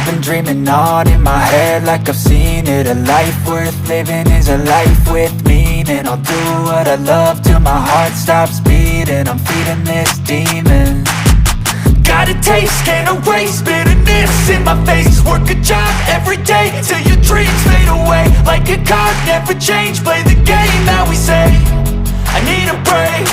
I've been dreaming on in my head like I've seen it. A life worth living is a life with meaning. I'll do what I love till my heart stops beating. I'm feeding this demon. Got a taste, can't erase bitterness in my face. Work a job every day till your dreams fade away. Like a card, never change, play the game that we say. I need a break.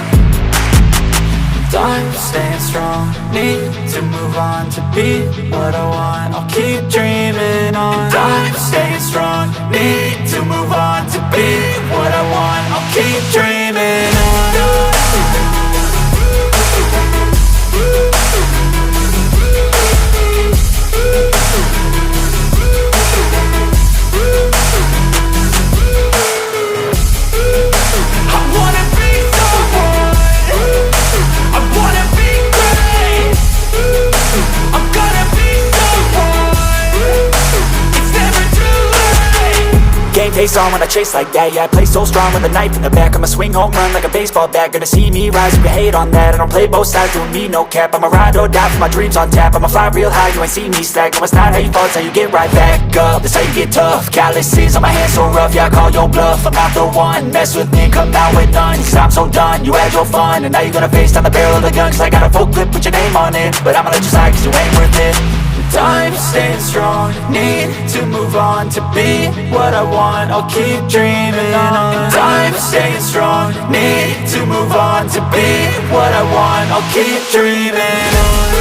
I'm staying strong, need to move on to be what I want. I'll keep dreaming on. I'm staying strong, need to move on to be what I want. I'll keep dreaming on. Face on when I chase like that. Yeah, I play so strong with a knife in the back. I'ma swing home run like a baseball bat. Gonna see me rise, you can hate on that. I don't play both sides, doing me no cap. I'ma ride or die for my dreams on tap. I'ma fly real high, you ain't see me slack. No, it's not how you fall, it's how you get right back up. That's how you get tough. Calluses on my hands so rough, yeah, I call your bluff. I'm not the one, mess with me, come out with none. Cause I'm so done, you had your fun. And now you're gonna face down the barrel of the gun. Cause I got a full clip, put your name on it. But I'ma let you slide cause you ain't worth it. I'm staying strong, need to move on to be what I want. I'll keep dreaming on. I'm staying strong, need to move on to be what I want. I'll keep dreaming on.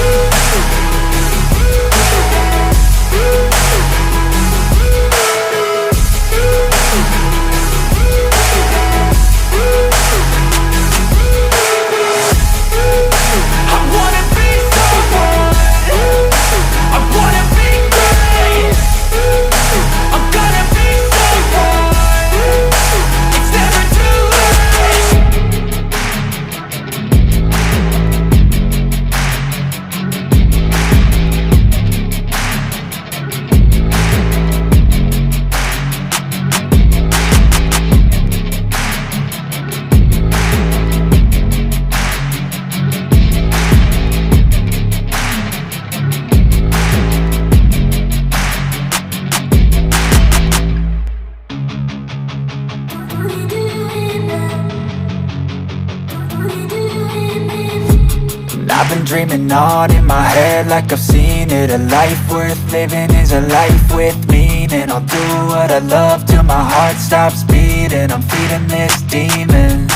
I've been dreaming on in my head like I've seen it. A life worth living is a life with meaning. I'll do what I love till my heart stops beating. I'm feeding this demon.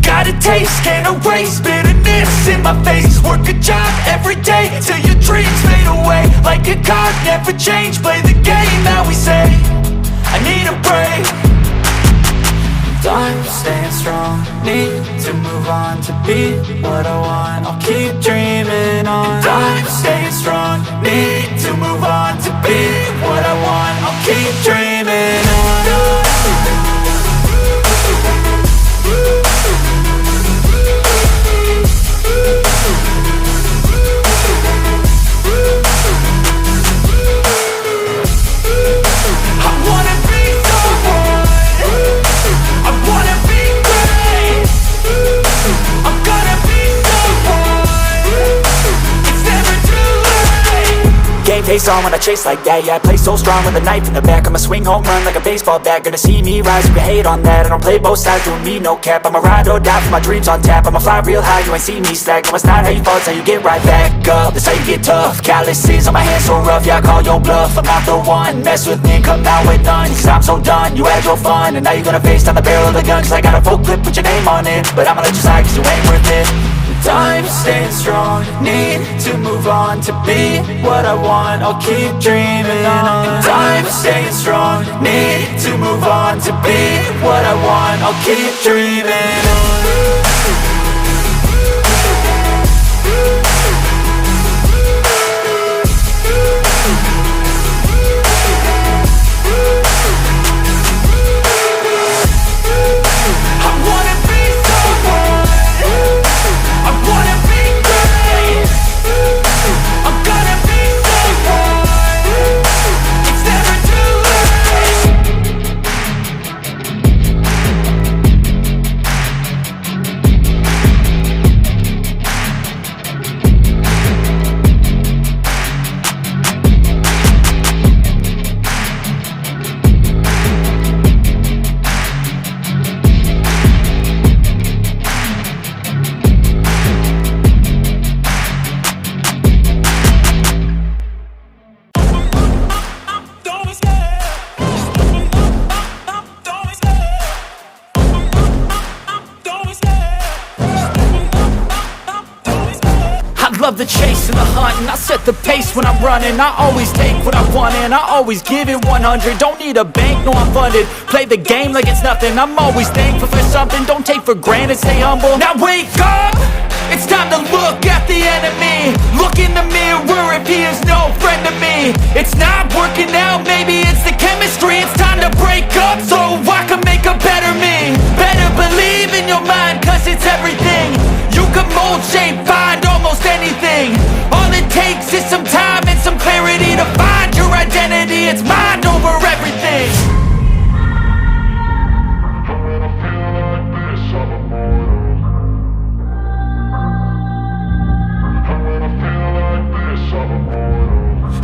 Got a taste, can't erase bitterness in my face. Work a job every day till your dreams fade away. Like a card, never change, play the game that we say. I need a break. I'm staying strong, need to move on to be what I want. I'll keep dreaming on. I'm staying strong, need to move on to be what I want. I'll keep dreaming on. Face on when I chase like that. Yeah, I play so strong with a knife in the back. I'ma swing home run like a baseball bat. Gonna see me rise, you can hate on that. I don't play both sides, doing me no cap. I'ma ride or die for my dreams on tap. I'ma fly real high, you ain't see me slack. No, it's not how you fall, it's how you get right back up. That's how you get tough. Calluses on my hands so rough, yeah, I call your bluff. I'm not the one, mess with me, come out with none. Cause I'm so done, you had your fun. And now you're gonna face down the barrel of the gun. Cause I got a full clip, put your name on it. But I'ma let you slide cause you ain't worth it. I'm staying strong, need to move on to be what I want. I'll keep dreaming on. I'm staying strong, need to move on to be what I want. I'll keep dreaming on. love the chase and the hunt, and I set the pace when I'm running. I always take what I want and I always give it 100. Don't need a bank, no I'm funded. Play the game like it's nothing. I'm always thankful for something. Don't take for granted, stay humble. Now wake up! It's time to look at the enemy. Look in the mirror if he is no friend to me. It's not working out, maybe it's the chemistry. It's time to break up so I can make a better me. Better believe in your mind, cause it's everything. You can mold, shape, find almost anything. All it takes is some time and some clarity to find your identity. It's mind over everything.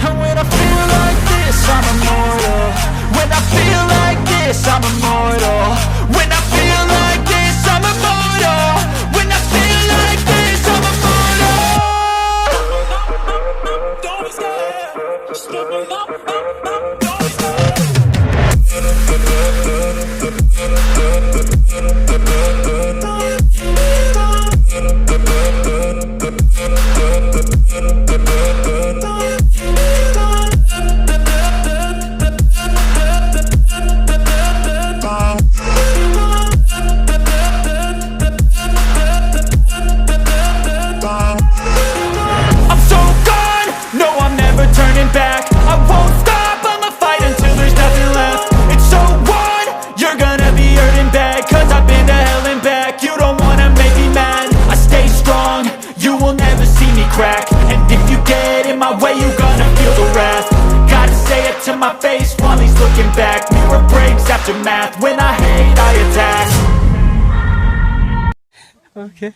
And when I feel like this, I'm immortal. When I feel like this, I'm immortal. When I feel like this, I'm immortal. When I feel like this, I'm immortal. Don't be scared. Just give me up. Don't be scared. Back. I won't stop, I'ma fight until there's nothing left. It's so on, you're gonna be hurting bad, cause I've been to hell and back. You don't wanna make me mad, I stay strong, you will never see me crack. And if you get in my way, you're gonna feel the wrath. Gotta say it to my face while he's looking back. Mirror breaks after math, when I hate I attack. Okay.